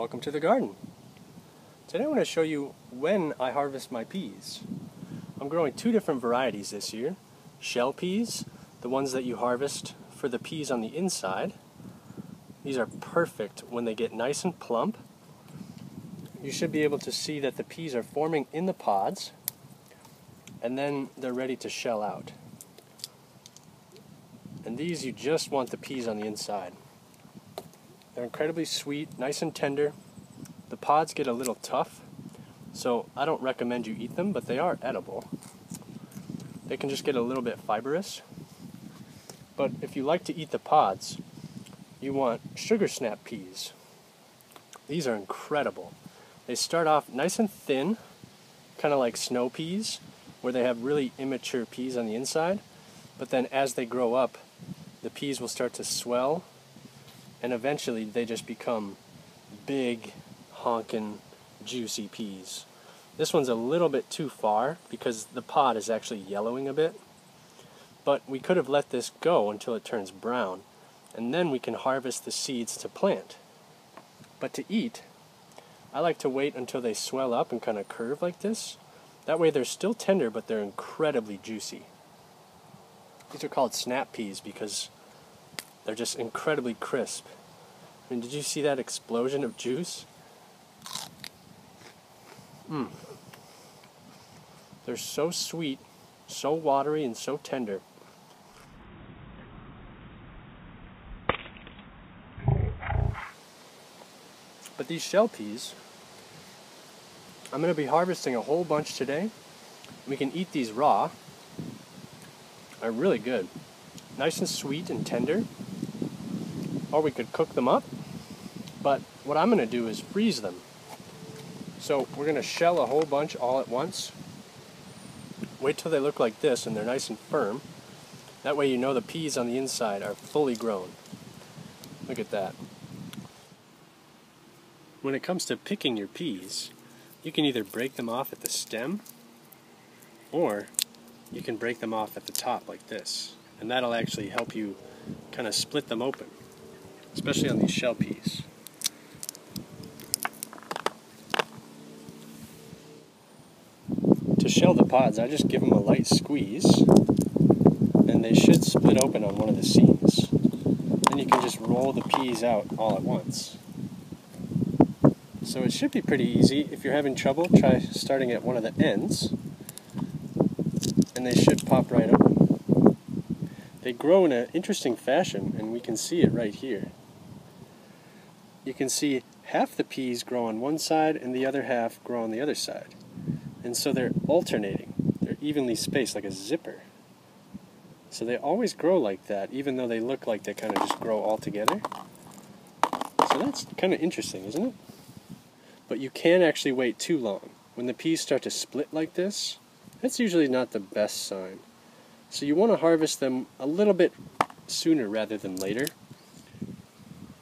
welcome to the garden. Today I want to show you when I harvest my peas. I'm growing two different varieties this year. Shell peas, the ones that you harvest for the peas on the inside. These are perfect when they get nice and plump. You should be able to see that the peas are forming in the pods, and then they're ready to shell out. And these, you just want the peas on the inside. They're incredibly sweet, nice and tender. The pods get a little tough, so I don't recommend you eat them, but they are edible. They can just get a little bit fibrous. But if you like to eat the pods, you want sugar snap peas. These are incredible. They start off nice and thin, kind of like snow peas, where they have really immature peas on the inside, but then as they grow up, the peas will start to swell, and eventually they just become big, honkin', juicy peas. This one's a little bit too far because the pod is actually yellowing a bit, but we could have let this go until it turns brown, and then we can harvest the seeds to plant. But to eat, I like to wait until they swell up and kind of curve like this. That way they're still tender, but they're incredibly juicy. These are called snap peas because they're just incredibly crisp. I mean, did you see that explosion of juice? They're so sweet, so watery, and so tender. But these shell peas, I'm going to be harvesting a whole bunch today. We can eat these raw. They're really good. Nice and sweet and tender. Or we could cook them up. But what I'm going to do is freeze them. So we're going to shell a whole bunch all at once. Wait till they look like this and they're nice and firm. That way you know the peas on the inside are fully grown. Look at that. When it comes to picking your peas, you can either break them off at the stem, or you can break them off at the top like this. And that'll actually help you kind of split them open, especially on these shell peas. To shell the pods, I just give them a light squeeze, and they should split open on one of the seams. Then you can just roll the peas out all at once. So it should be pretty easy. If you're having trouble, try starting at one of the ends, and they should pop right open. They grow in an interesting fashion, and we can see it right here. You can see half the peas grow on one side and the other half grow on the other side. And so they're alternating. They're evenly spaced like a zipper. So they always grow like that, even though they look like they kind of just grow all together. So that's kind of interesting, isn't it? But you can't actually wait too long. When the peas start to split like this, that's usually not the best sign. So you want to harvest them a little bit sooner rather than later.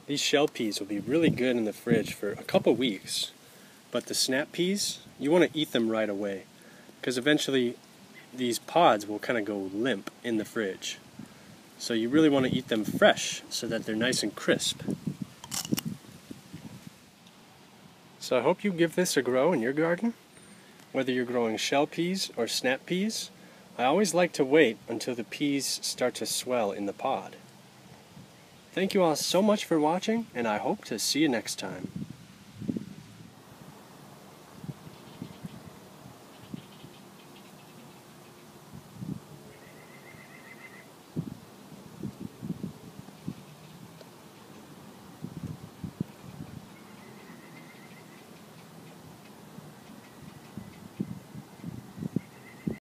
These shell peas will be really good in the fridge for a couple weeks. But the snap peas, you want to eat them right away, because eventually these pods will kind of go limp in the fridge. So you really want to eat them fresh so that they're nice and crisp. So I hope you give this a go in your garden, whether you're growing shell peas or snap peas. I always like to wait until the peas start to swell in the pod. Thank you all so much for watching, and I hope to see you next time.